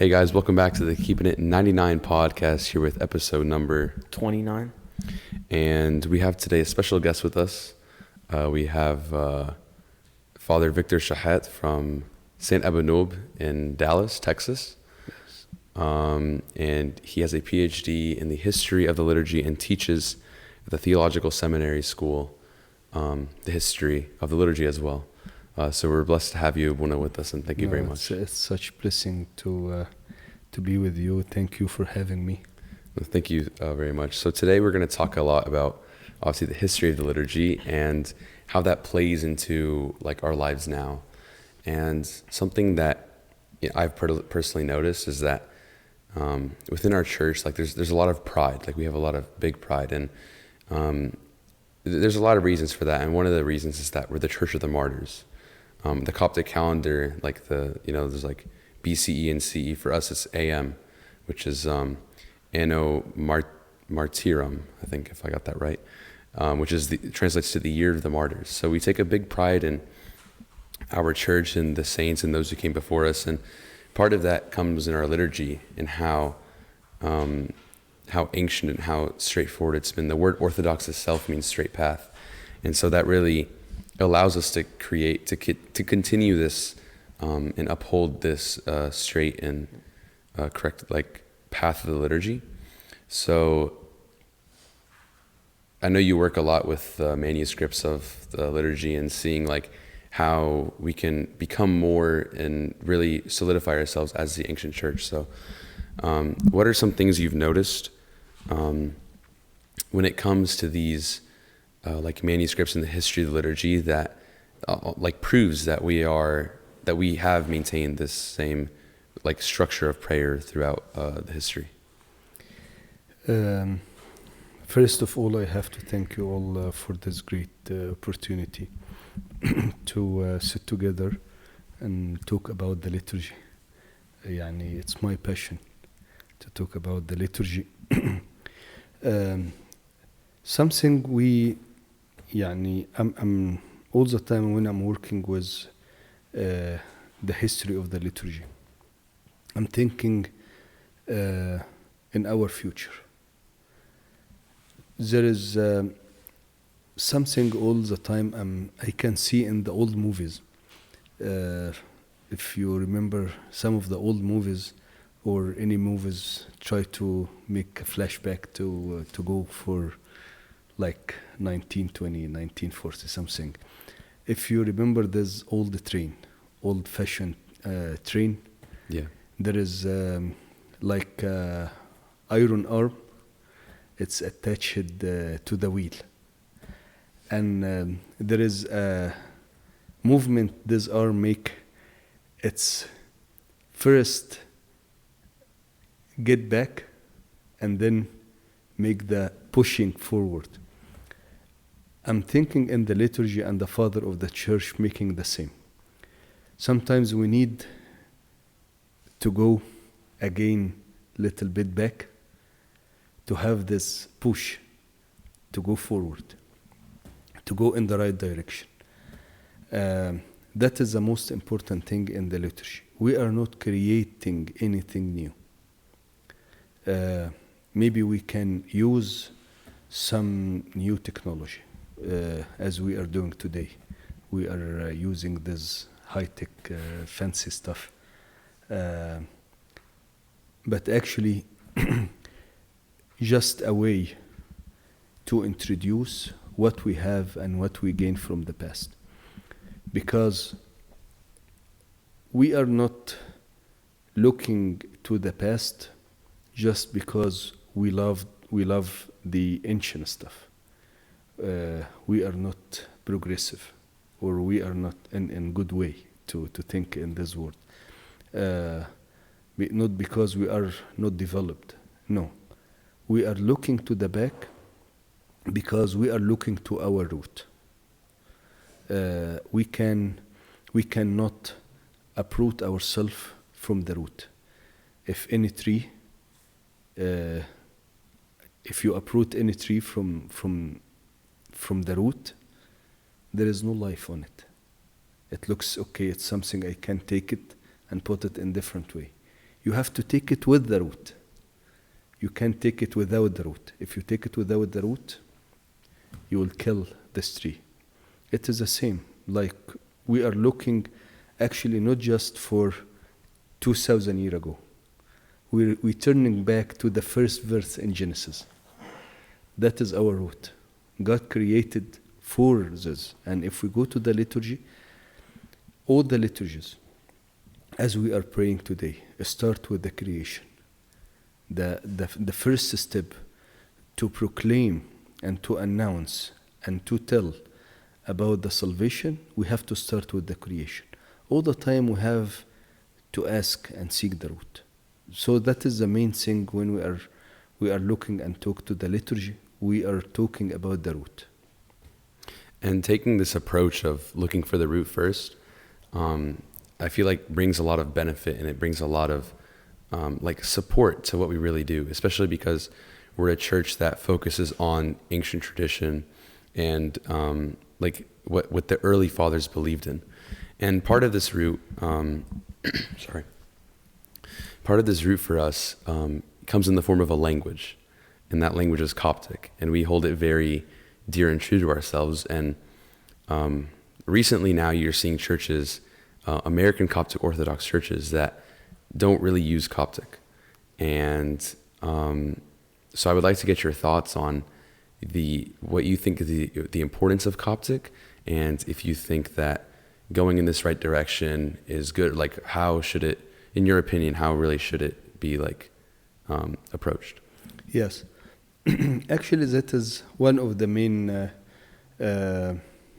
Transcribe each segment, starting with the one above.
Hey guys, welcome back to the Keeping It 99 podcast here with episode number 29. And we have today a special guest with us. We have Father Victor Shahaat from St. Abanoub in Dallas, Texas. Yes. And he has a PhD in the history of the liturgy and teaches at the Theological Seminary School the history of the liturgy as well. So we're blessed to have you, Buna, with us, and thank you very much. It's such a blessing to be with you. Thank you for having me. Well, thank you very much. So today we're going to talk a lot about, obviously, the history of the liturgy and how that plays into like our lives now. And something that I've personally noticed is that within our church, like there's a lot of pride. Like we have a lot of big pride, and there's a lot of reasons for that. And one of the reasons is that we're the Church of the Martyrs. The Coptic calendar, like there's like BCE and CE. For us, it's AM, which is Anno Martyrum, I think, if I got that right, which translates to the year of the martyrs. So we take a big pride in our church and the saints and those who came before us, and part of that comes in our liturgy and how ancient and how straightforward it's been. The word orthodox itself means straight path, and so that really allows us to continue this and uphold this straight and correct path of the liturgy. So I know you work a lot with manuscripts of the liturgy and seeing how we can become more and really solidify ourselves as the ancient church. So what are some things you've noticed when it comes to these manuscripts in the history of the liturgy that proves that we have maintained this same structure of prayer throughout the history? First of all, I have to thank you all for this great opportunity to sit together and talk about the liturgy. It's my passion to talk about the liturgy. Something I'm all the time when I'm working with the history of the liturgy, I'm thinking in our future. There is something all the time I can see in the old movies. If you remember some of the old movies or any movies, try to make a flashback to go for 1920, 1940 something. If you remember this old-fashioned train, yeah, there is iron arm. It's attached to the wheel, and there is a movement this arm make. It's first get back and then make the pushing forward. I'm thinking in the liturgy and the Father of the Church making the same. Sometimes we need to go again little bit back to have this push to go forward, to go in the right direction. That is the most important thing in the liturgy. We are not creating anything new. Maybe we can use some new technology as we are doing today. We are using this high-tech fancy stuff. But actually, just a way to introduce what we have and what we gain from the past. Because we are not looking to the past just because we love the ancient stuff. We are not progressive, or we are not in good way to think in this world. Not because we are not developed. No. We are looking to the back because we are looking to our root. We cannot uproot ourselves from the root. If you uproot any tree from the root, there is no life on it. It looks okay, it's something I can take it and put it in different way. you have to take it with the root. You can't take it without the root. If you take it without the root, you will kill this tree. It is the same. Like we are looking actually not just for 2,000 years ago. We're turning back to the first verse in Genesis. That is our root. God created for this. And if we go to the liturgy, all the liturgies, as we are praying today, start with the creation. The first step to proclaim and to announce and to tell about the salvation, we have to start with the creation. All the time we have to ask and seek the root. So that is the main thing when we are looking and talk to the liturgy, we are talking about the root. And taking this approach of looking for the root first, I feel like brings a lot of benefit, and it brings a lot of like support to what we really do, especially because we're a church that focuses on ancient tradition and like what the early fathers believed in. And part of this root, part of this root for us comes in the form of a language, and that language is Coptic, and we hold it very dear and true to ourselves. And recently now you're seeing churches, American Coptic Orthodox churches, that don't really use Coptic. And so I would like to get your thoughts on what you think of the importance of Coptic, and if you think that going in this right direction is good. Like, how should it, in your opinion, how really should it be like approached? Yes. Actually, that is one of the main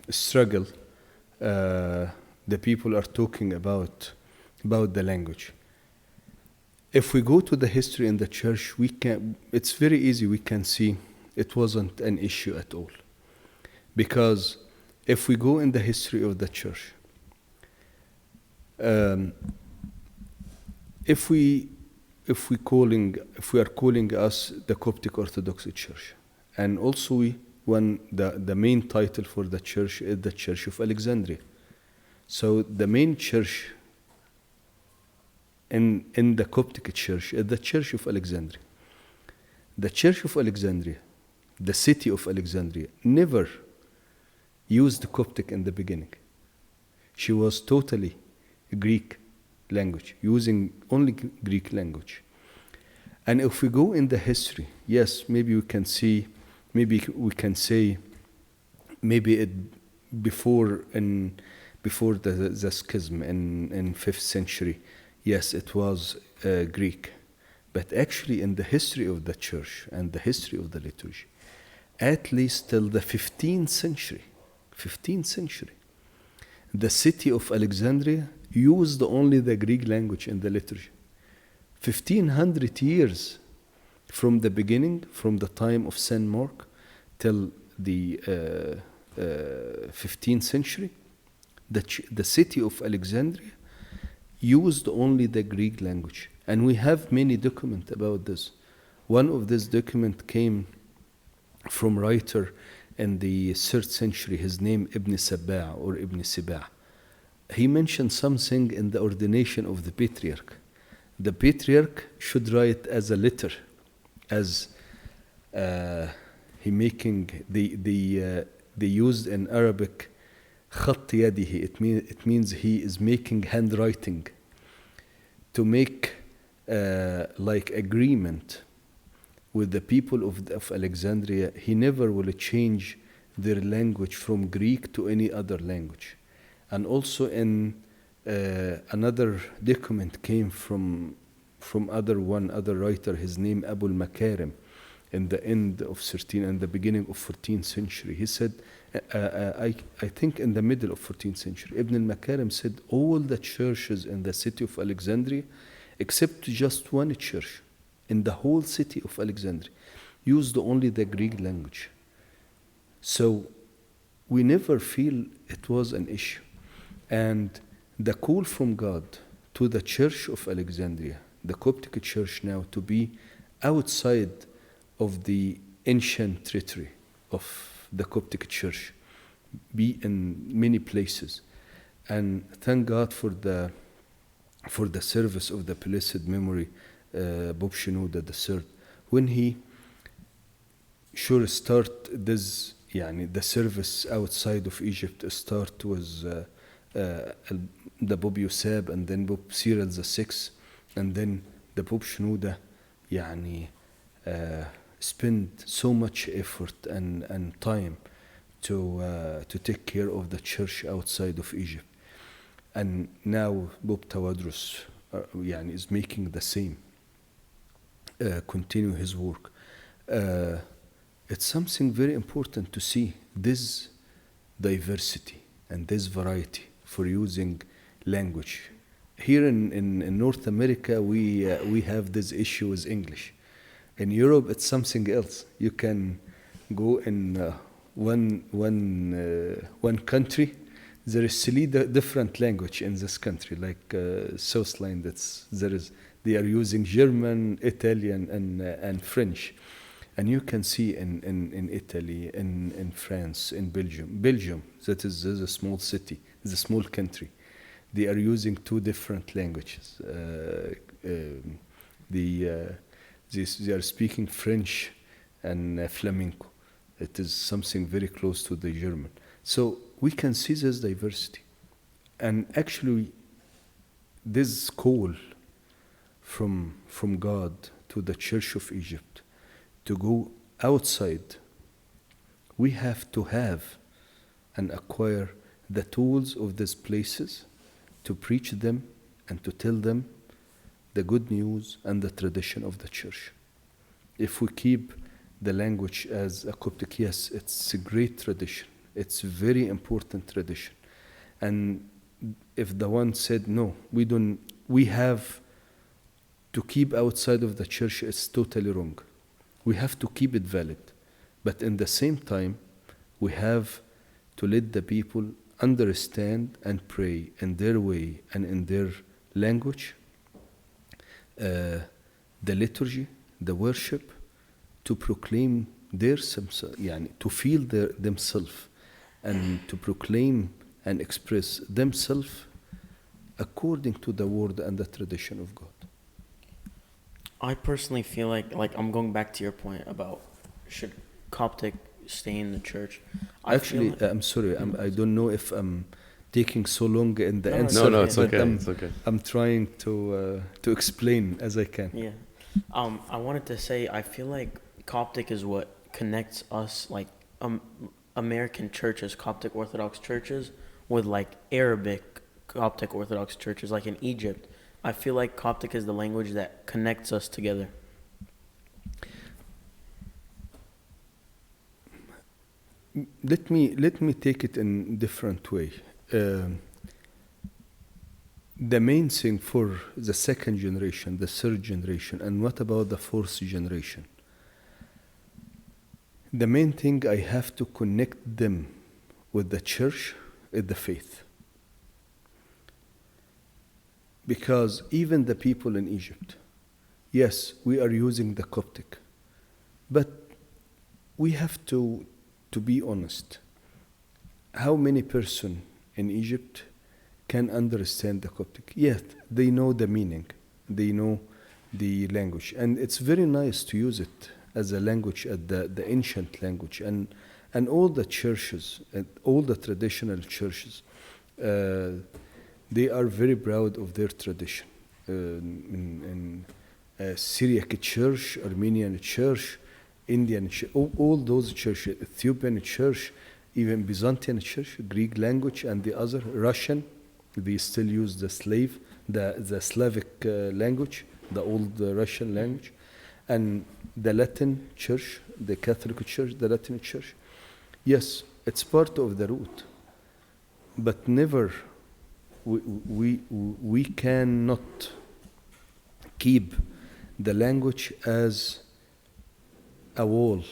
struggle the people are talking about the language. If we go to the history in the church, it's very easy, we can see it wasn't an issue at all. Because if we go in the history of the church, if we are calling us the Coptic Orthodox Church, and also the main title for the church is the Church of Alexandria. So the main church in the Coptic Church is the Church of Alexandria. The Church of Alexandria, the city of Alexandria, never used Coptic in the beginning. She was totally Greek language, using only Greek language. And if we go in the history, yes, maybe we can say it before the schism in 5th century, yes, it was Greek. But actually in the history of the church and the history of the liturgy, at least till the 15th century, the city of Alexandria used only the Greek language in the liturgy. 1,500 years from the beginning, from the time of St. Mark till the 15th century, the city of Alexandria used only the Greek language. And we have many documents about this. One of these documents came from writer in the 3rd century, his name Ibn Sabah or Ibn Sibah. He mentioned something in the ordination of the patriarch. The patriarch should write as a letter, as he making they used in Arabic خط يده. It means he is making handwriting to make like agreement with the people of Alexandria. He never will change their language from Greek to any other language. And also in another document came from other writer, his name Abu al-Makarim, in the end of 13th and the beginning of 14th century. He said, I think in the middle of 14th century, Ibn al-Makarim said all the churches in the city of Alexandria, except just one church in the whole city of Alexandria, used only the Greek language. So we never feel it was an issue. And the call from God to the Church of Alexandria, the Coptic Church now, to be outside of the ancient territory of the Coptic Church, be in many places. And thank God for the for the service of the blessed memory Bob Shenouda III, when he sure start this the service outside of Egypt start was the Bob Yusab and then Bob Cyril the sixth, and then the Bob Shenouda spend so much effort and time to take care of the church outside of Egypt. And now Bob Tawadros is making the same, continue his work. It's something very important to see this diversity and this variety for using language. Here in North America, we have this issue with English. In Europe, it's something else. You can go in one country. There is three different language in this country, like Southland. They are using German, Italian, and French. And you can see in Italy, in France, in Belgium, that is a small city, it's a small country. They are using two different languages. They are speaking French and flamenco. It is something very close to the German. So we can see this diversity. And actually, this call from God to the Church of Egypt to go outside, we have to have and acquire the tools of these places to preach them and to tell them the good news and the tradition of the church. If we keep the language as a Coptic, yes, it's a great tradition. It's a very important tradition. And if the one said, no, we have to keep outside of the church, it's totally wrong. We have to keep it valid. But in the same time, we have to let the people understand and pray in their way and in their language, the liturgy, the worship, to proclaim to feel themselves and to proclaim and express themselves according to the word and the tradition of God. I personally feel like I'm going back to your point about should Coptic stay in the church. Actually, I'm sorry, I don't know if I'm taking so long in the answer. No, it's okay. I'm, it's okay. I'm trying to explain as I can. Yeah. I wanted to say I feel like Coptic is what connects us, like American churches, Coptic Orthodox churches, with like Arabic Coptic Orthodox churches, like in Egypt. I feel like Coptic is the language that connects us together. Let me take it in a different way. The main thing for the second generation, the third generation, and what about the fourth generation? The main thing I have to connect them with the church is the faith. Because even the people in Egypt, yes, we are using the Coptic, but we have to be honest. How many person in Egypt can understand the Coptic? Yet they know the meaning, they know the language, and it's very nice to use it as a language, the ancient language, and all the churches, all the traditional churches. They are very proud of their tradition. In Syriac church, Armenian church, Indian church, all those churches, Ethiopian church, even Byzantine church, Greek language, and the other, Russian, they still use the Slavic language, the old Russian language, and the Latin church, the Catholic church, the Latin church. Yes, it's part of the root, but never. We cannot keep the language as a wall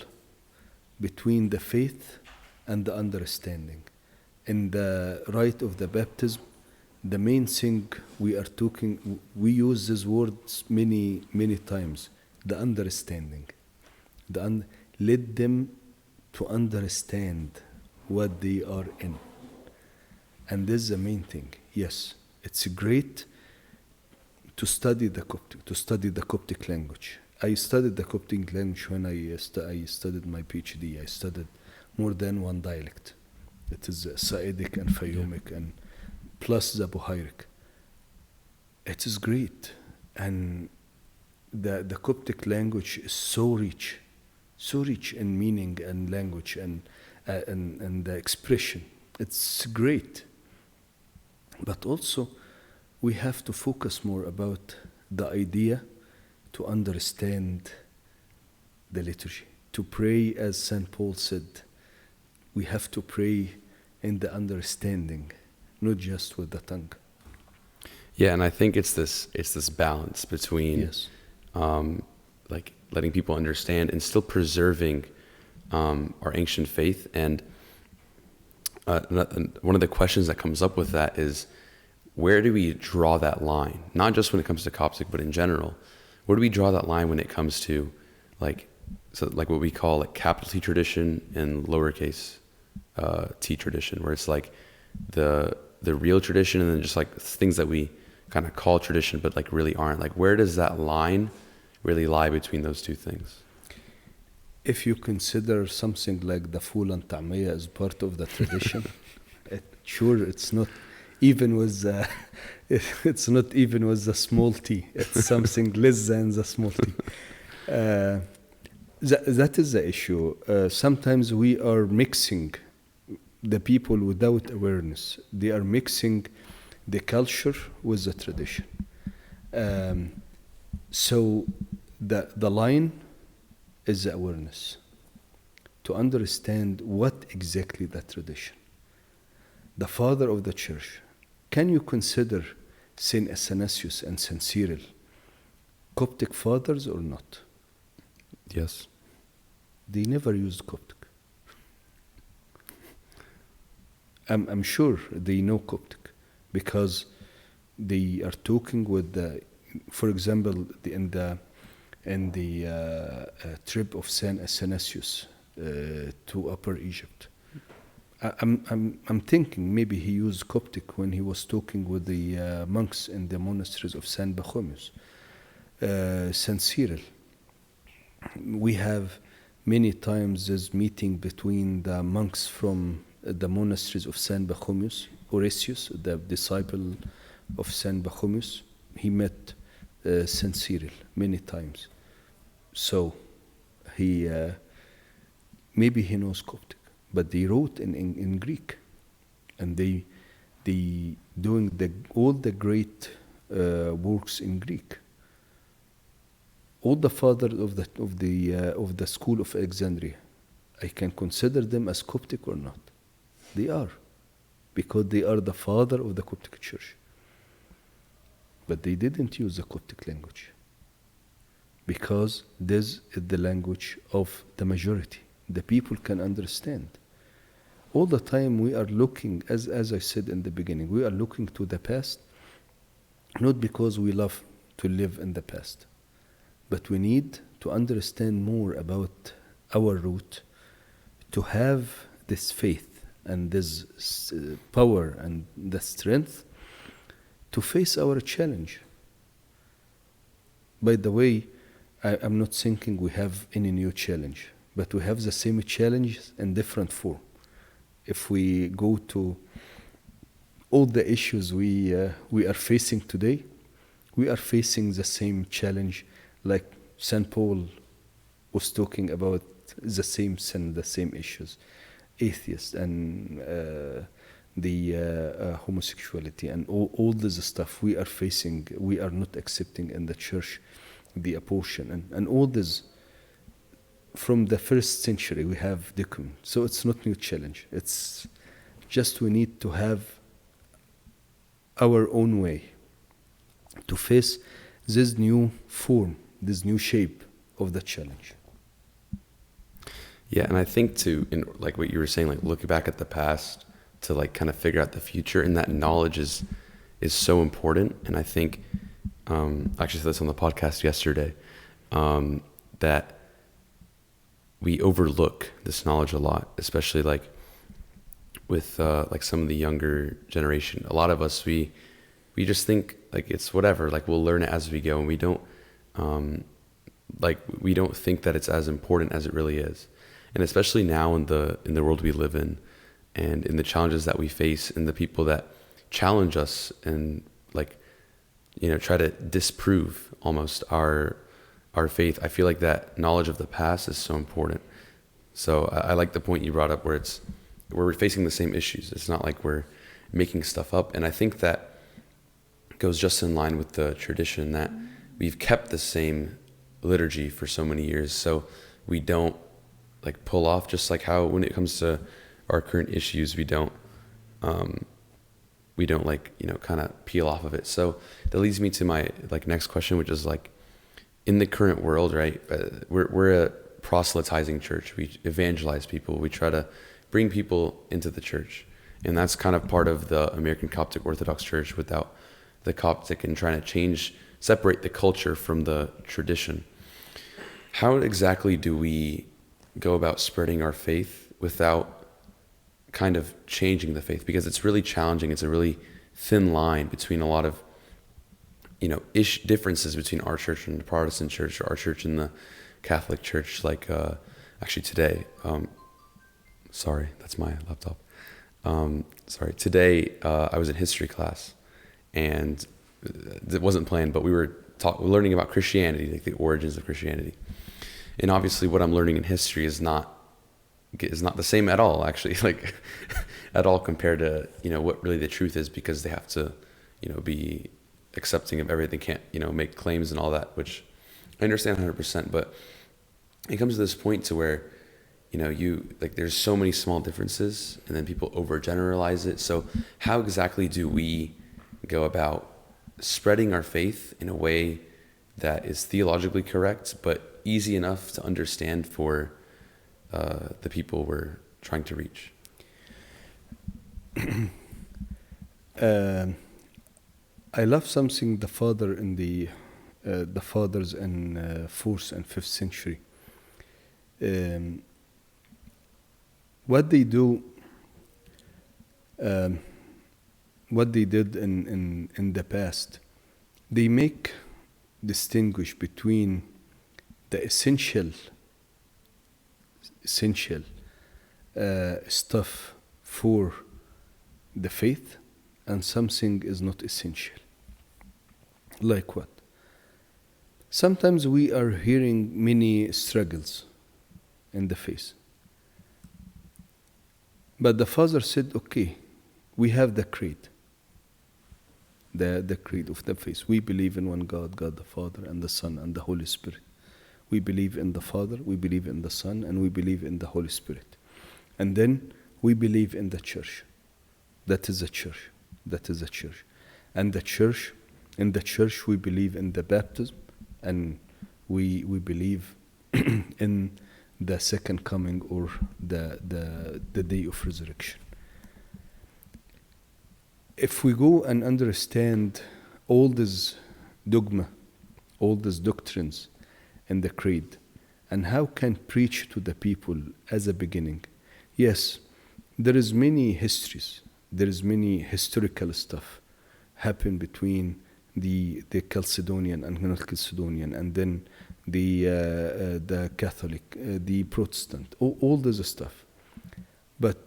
between the faith and the understanding. In the rite of the baptism, the main thing we use these words many times, the understanding. Let them to understand what they are in. And this is the main thing. Yes, it's great to study the Coptic language. I studied the Coptic language when I studied my PhD. I studied more than one dialect. It is Sa'idic and Fayomic and plus the Buhairic. It is great, and the Coptic language is so rich in meaning and language and the expression. It's great, but also we have to focus more about the idea to understand the liturgy. To pray, as St. Paul said, we have to pray in the understanding, not just with the tongue. Yeah, and I think it's this balance between Yes. like letting people understand and still preserving our ancient faith. And one of the questions that comes up with that is, where do we draw that line? Not just when it comes to Coptic, but in general. Where do we draw that line when it comes to like what we call like capital T tradition and lowercase t tradition, where it's like the real tradition and then just like things that we kind of call tradition but like really aren't? Like, where does that line really lie between those two things? If you consider something like the fool and ta'miya as part of the tradition, it's not even with the it's not even with the small t. It's something less than the small t. That is the issue. Sometimes we are mixing the people without awareness. They are mixing the culture with the tradition. So the line is the awareness, to understand what exactly the tradition. The father of the church, can you consider Saint Athanasius and Saint Cyril Coptic fathers or not? Yes. They never used Coptic. I'm sure they know Coptic because they are talking with for example, in the trip of Saint Athanasius to Upper Egypt. I'm thinking maybe he used Coptic when he was talking with the monks in the monasteries of Saint Pachomius. Saint Cyril, we have many times this meeting between the monks from the monasteries of Saint Pachomius. Oresius, the disciple of Saint Pachomius, he met Saint Cyril many times. So he maybe he knows Coptic, but they wrote in Greek, and they doing all the great works in Greek. All the fathers of the school of Alexandria, I can consider them as Coptic or not? They are, because they are the father of the Coptic Church. But they didn't use the Coptic language, because this is the language of the majority. The people can understand. All the time we are looking, as I said in the beginning, we are looking to the past, not because we love to live in the past, but we need to understand more about our root, to have this faith and this power and the strength to face our challenge. By the way, I'm not thinking we have any new challenge, but we have the same challenges in different form. If we go to all the issues we are facing today, we are facing the same challenge, like St. Paul was talking about the same sin, the same issues, atheists and the homosexuality and all this stuff we are facing. We are not accepting in the church the abortion and all this. From the first century we have document, so it's not new challenge. It's just we need to have our own way to face this new form, this new shape of the challenge. Yeah, and I think too, in like what you were saying, like look back at the past to like kind of figure out the future, and that knowledge is so important. And I think I actually said this on the podcast yesterday, that we overlook this knowledge a lot, especially like with like some of the younger generation. A lot of us, we we just think like it's whatever, like we'll learn it as we go, and um, we don't think that it's as important as it really is. And especially now in the world we live in, and in the challenges that we face, and the people that challenge us and like, try to disprove almost our faith. I feel like that knowledge of the past is so important. So I like the point you brought up where we're facing the same issues. It's not like we're making stuff up. And I think that goes just in line with the tradition that we've kept the same liturgy for so many years. So we don't like pull off, just like how when it comes to our current issues, we don't like, kind of peel off of it. So that leads me to my like next question, which is like, in the current world, right? We're a proselytizing church. We evangelize people. We try to bring people into the church, and that's kind of part of the American Coptic Orthodox Church without the Coptic, and trying to separate the culture from the tradition. How exactly do we go about spreading our faith without kind of changing the faith? Because it's really challenging. It's a really thin line between a lot of differences between our church and the Protestant church, or our church and the Catholic church. Like actually today, sorry, that's my laptop. Today I was in history class, and it wasn't planned, but we were learning about Christianity, like the origins of Christianity. And obviously what I'm learning in history is not the same at all, actually, like at all compared to, what really the truth is, because they have to, be accepting of everything, can't, make claims and all that, which I understand 100%, but it comes to this point to where, there's so many small differences, and then people overgeneralize it. So how exactly do we go about spreading our faith in a way that is theologically correct, but easy enough to understand for the people we're trying to reach? I love something the fathers in 4th and 5th century. What they did in the past, they make distinguish between the essential stuff for the faith and something is not essential. Like what? Sometimes we are hearing many struggles in the faith. But the Father said, okay, we have the creed. The creed of the faith. We believe in one God, God the Father and the Son and the Holy Spirit. We believe in the Father, we believe in the Son, and we believe in the Holy Spirit. And then we believe in the church. That is a church. That is a church. And in the church we believe in the baptism, and we believe in the second coming, or the day of resurrection. If we go and understand all this dogma, all these doctrines in the creed, and how can preach to the people as a beginning, yes, there is many histories, there is many historical stuff happen between the Chalcedonian and not Chalcedonian, and then the Catholic, the Protestant, all this stuff. But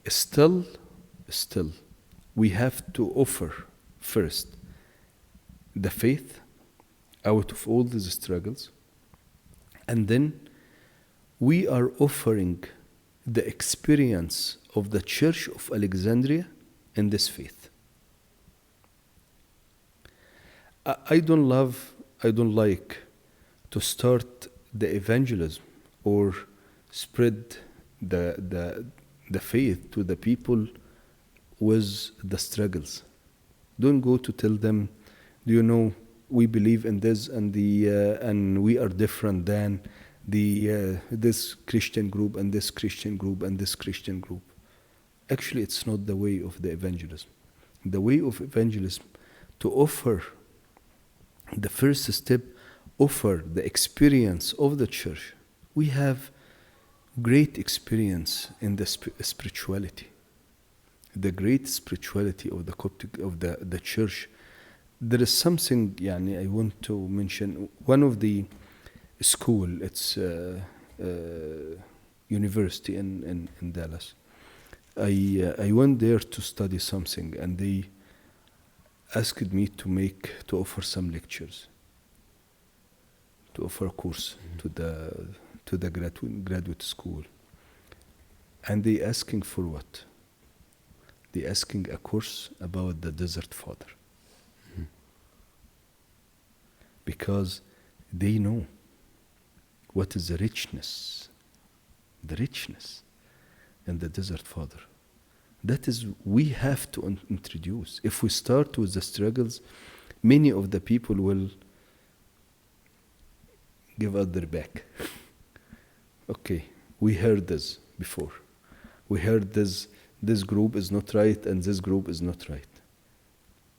still, we have to offer first the faith out of all these struggles, and then we are offering the experience of the Church of Alexandria in this faith. I don't like to start the evangelism or spread the faith to the people with the struggles. Don't go to tell them, do you know, we believe in this, and we are different than this Christian group and this Christian group and this Christian group. Actually, it's not the way of the evangelism. The way of evangelism, to offer the first step, offer the experience of the church. We have great experience in the spirituality. the great spirituality of the Coptic of the church. There is something يعني I want to mention. One of the school, it's university in Dallas. I went there to study something, and they asked me to offer some lectures, to offer a course to the graduate school. And they asking for what? They asking a course about the Desert Father. Because they know what is the richness in the Desert Father. That is, we have to introduce. If we start with the struggles, many of the people will give us their back. Okay, we heard this before. We heard this group is not right and this group is not right.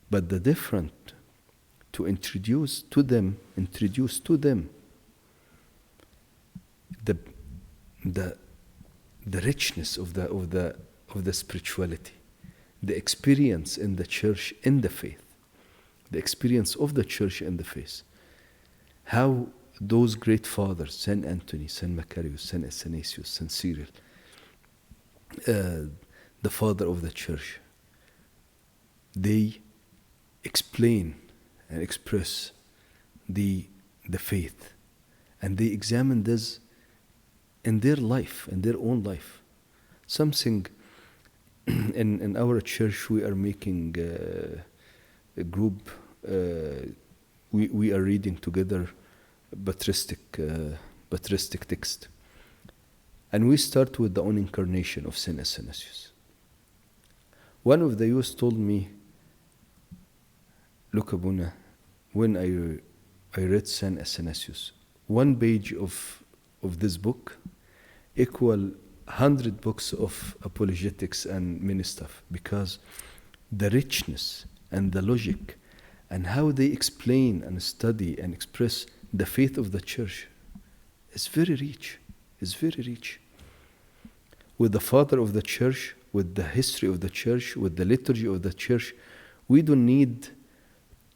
But the different, to introduce to them the richness of the spirituality, the experience in the church in the faith, the experience of the church in the faith. How those great fathers, Saint Anthony, Saint Macarius, Saint Athanasius, Saint Cyril, the father of the church, they explain and express the faith, and they examine this in their life, in their own life. Something in our church, we are making a group. We are reading together patristic text, and we start with the own incarnation of Saint Athanasius. One of the youth told me, "Look, Abuna, when I read Saint Athanasius, one page of this book equal 100 books of apologetics and many stuff, because the richness and the logic and how they explain and study and express the faith of the church is very rich. Is very rich. With the father of the church, with the history of the church, with the liturgy of the church, we don't need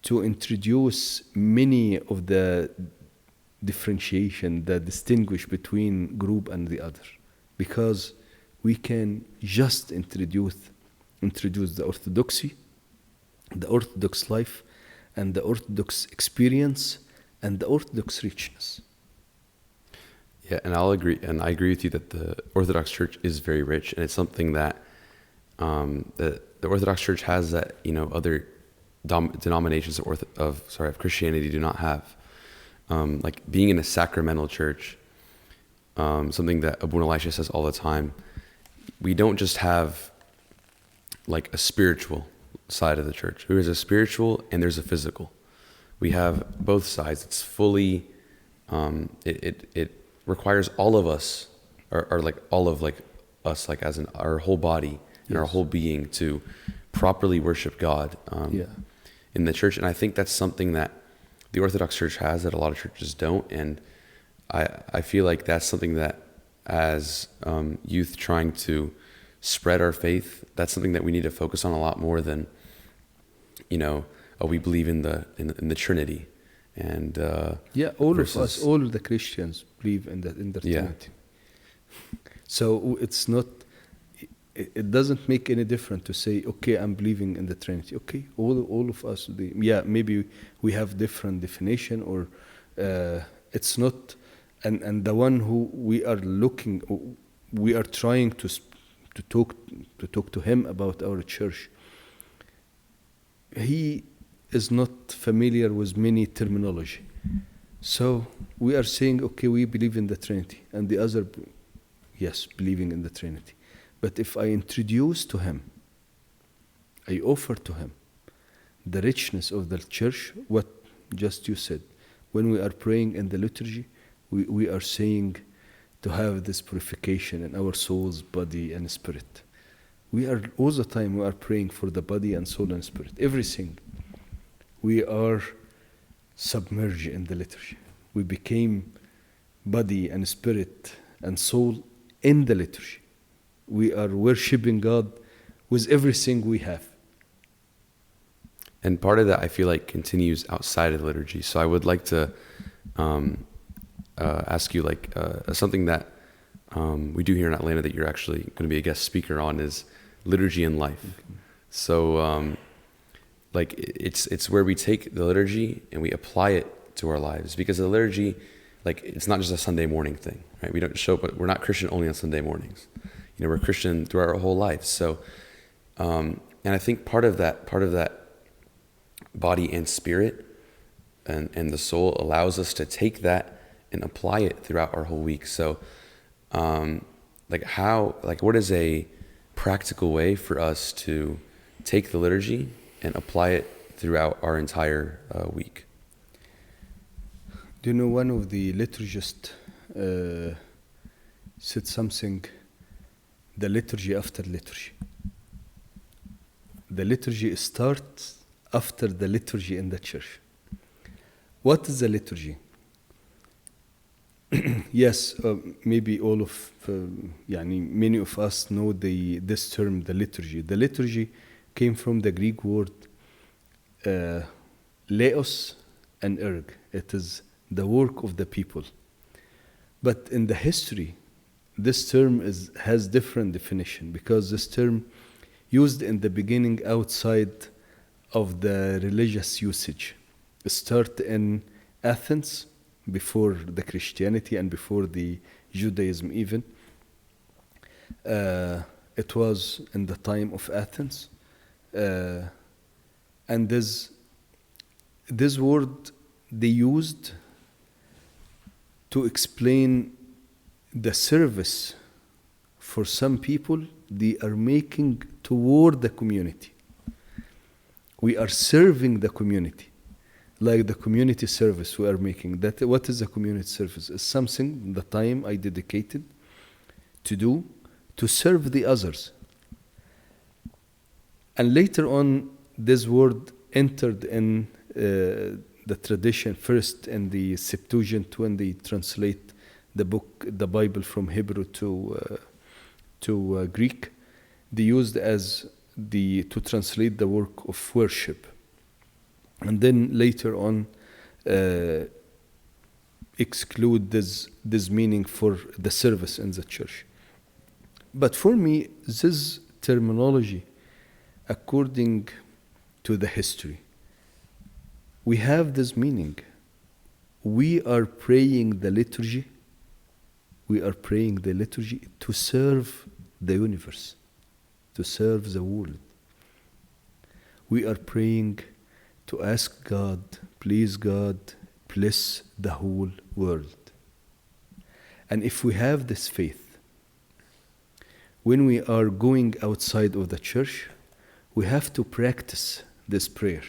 to introduce many of the differentiation that distinguish between group and the other, because we can just introduce the orthodoxy, the orthodox life, and the orthodox experience, and the orthodox richness. Yeah, and I agree with you that the Orthodox Church is very rich, and it's something that the Orthodox Church has that other denominations of Christianity do not have. Like being in a sacramental church, something that Abuna Elisha says all the time. We don't just have like a spiritual side of the church. There is a spiritual and there's a physical. We have both sides. It's fully, it requires all of us, or like all of like us, like as in our whole body and our whole being to properly worship God in the church. And I think that's something that the Orthodox Church has that a lot of churches don't. And I feel like that's something that as youth trying to spread our faith, that's something that we need to focus on a lot more than, we believe in the Trinity. And all of us, all of the Christians believe in the Trinity. So it's not, it doesn't make any difference to say, okay, I'm believing in the Trinity. Okay, all of us, maybe we have different definition, or it's not, and the one who we are looking, we are trying to talk to him about our church. He is not familiar with many terminology. So we are saying, okay, we believe in the Trinity, and the other, yes, believing in the Trinity. But if I introduce to him, I offer to him the richness of the church, what just you said, when we are praying in the liturgy, we are saying to have this purification in our souls, body, and spirit. We are all the time, we are praying for the body and soul and spirit, everything. We are submerged in the liturgy. We became body and spirit and soul in the liturgy. We are worshiping God with everything we have. And part of that I feel like continues outside of the liturgy. So I would like to ask you like something that we do here in Atlanta that you're actually going to be a guest speaker on is liturgy and life. Okay. So like it's where we take the liturgy and we apply it to our lives, because the liturgy, like, it's not just a Sunday morning thing, right? We don't show up, but we're not Christian only on Sunday mornings. You know, we're Christian throughout our whole life. So, and I think part of that body and spirit and the soul allows us to take that and apply it throughout our whole week. So, what is a practical way for us to take the liturgy and apply it throughout our entire week? Do you know, one of the liturgists said something, the liturgy after liturgy. The liturgy starts after the liturgy in the church. What is the liturgy? Yes, maybe all of, many of us know this term, the liturgy. The liturgy came from the Greek word leos and erg. It is the work of the people. But in the history, this term has different definition, because this term used in the beginning outside of the religious usage. It started in Athens before the Christianity and before the Judaism even. It was in the time of Athens. And this word they used to explain the service for some people they are making toward the community. We are serving the community, like the community service we are making. What is a community service? It's something, the time I dedicated to do, to serve the others. And later on, this word entered in the tradition, first in the Septuagint, when they translate the Bible from Hebrew to Greek. They used as to translate the work of worship. And then later on, exclude this meaning for the service in the church. But for me, this terminology, according to the history, we have this meaning. We are praying the liturgy. We are praying the liturgy to serve the universe, to serve the world. We are praying to ask God, please God, bless the whole world. And if we have this faith, when we are going outside of the church, we have to practice this prayer.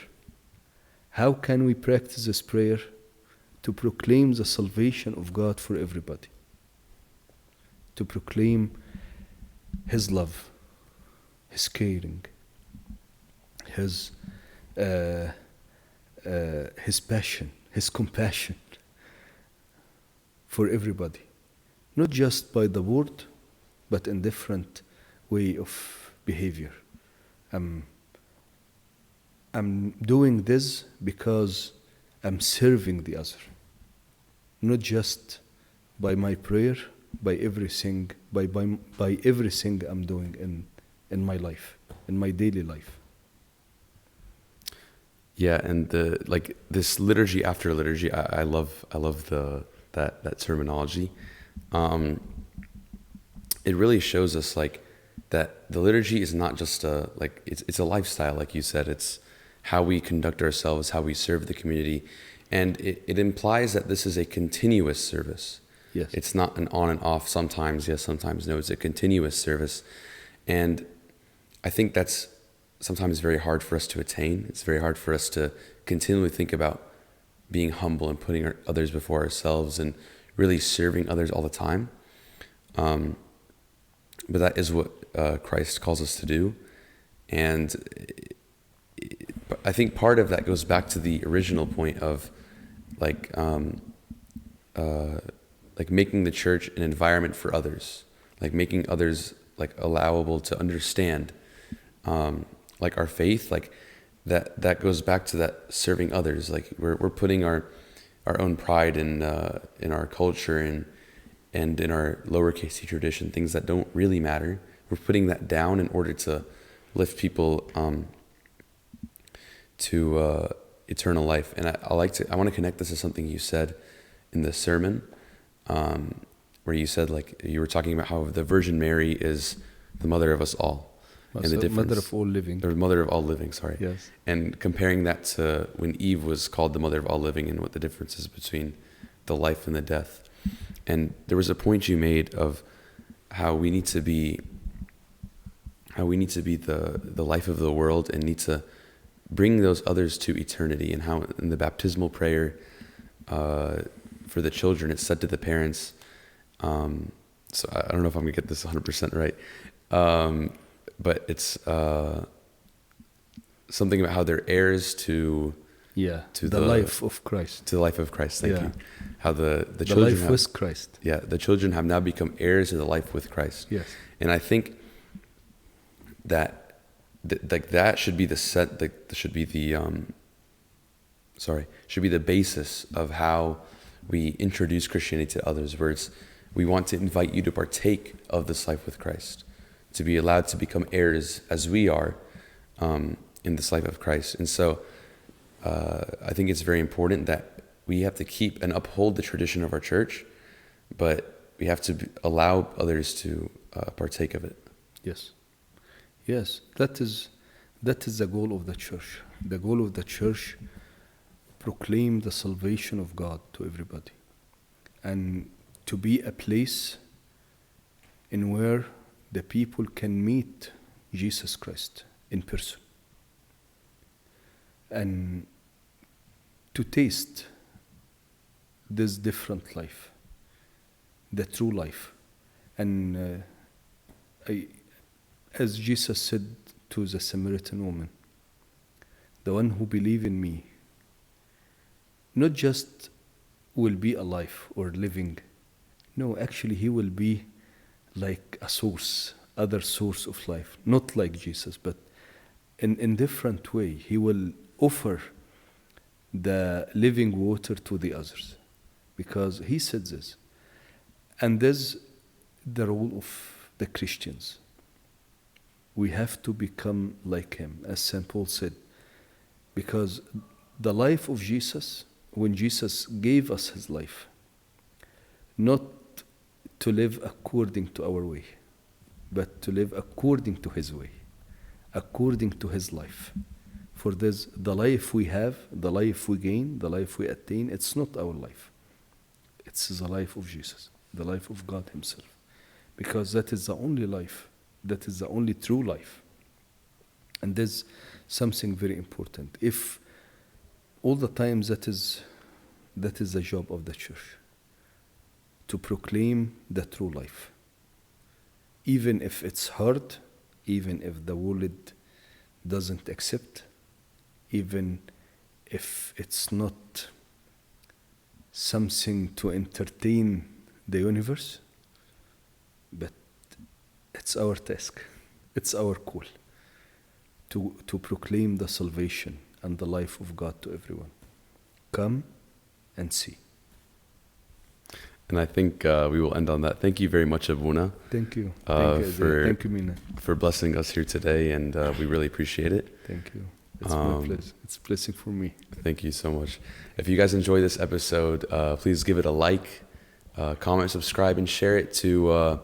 How can we practice this prayer? To proclaim the salvation of God for everybody. To proclaim His love, His caring, His passion, His compassion for everybody. Not just by the word, but in different way of behavior. I'm doing this because I'm serving the other. Not just by my prayer, by everything I'm doing in my life, in my daily life. Yeah, and this liturgy after liturgy, I love that terminology. It really shows us that the liturgy is not just it's a lifestyle, like you said. It's how we conduct ourselves, how we serve the community, and it implies that this is a continuous service. Yes. It's not an on and off, sometimes yes, sometimes no. It's a continuous service, and I think that's sometimes very hard for us to attain. It's very hard for us to continually think about being humble and putting others before ourselves and really serving others all the time. But that is what Christ calls us to do. And I think part of that goes back to the original point of making the church an environment for others, making others allowable to understand like our faith, like that goes back to that serving others. Like we're putting our own pride in our culture and in our lowercase t tradition, things that don't really matter. We're putting that down in order to lift people to eternal life. And I want to connect this to something you said in the sermon, where you said, like, you were talking about how the Virgin Mary is the mother of us all. And the difference, mother of all living. or mother of all living, sorry. Yes. And comparing that to when Eve was called the mother of all living, and what the difference is between the life and the death. And there was a point you made of how we need to be the life of the world, and need to bring those others to eternity. And how in the baptismal prayer for the children, it's said to the parents, so I don't know if I'm gonna get this 100% right, but it's something about how they're heirs to the life of Christ. To the life of Christ. Thank you. How the The children life with Christ. Yeah, the children have now become heirs of the life with Christ. Yes. And I think that that should be should be the basis of how we introduce Christianity to others, where we want to invite you to partake of this life with Christ, to be allowed to become heirs as we are in this life of Christ. And so I think it's very important that we have to keep and uphold the tradition of our church, but we have to allow others to partake of it. Yes. Yes, that is the goal of the church. The goal of the church, proclaim the salvation of God to everybody, and to be a place in where the people can meet Jesus Christ in person, and to taste this different life, the true life. And as Jesus said to the Samaritan woman, the one who believes in me not just will be alive or living, no, actually he will be like a source, other source of life, not like Jesus, but in different way. He will offer the living water to the others, because he said this. And there's the role of the Christians. We have to become like him, as St. Paul said, because the life of Jesus, when Jesus gave us his life, not to live according to our way, but to live according to his way, according to his life. For this, the life we have, the life we gain, the life we attain, it's not our life. It's the life of Jesus, the life of God himself. Because that is the only life, that is the only true life. And there's something very important. If all the time that is the job of the church, to proclaim the true life. Even if it's hard, even if the world doesn't accept, even if it's not something to entertain the universe, but it's our task, it's our call to proclaim the salvation and the life of God to everyone. Come and see. And I think we will end on that. Thank you very much, Abuna. Thank you. Thank you, Mena. For blessing us here today, and we really appreciate it. Thank you. It's my pleasure. It's a blessing for me. Thank you so much. If you guys enjoy this episode, please give it a like, comment, subscribe, and share it to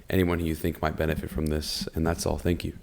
anyone who you think might benefit from this. And that's all. Thank you.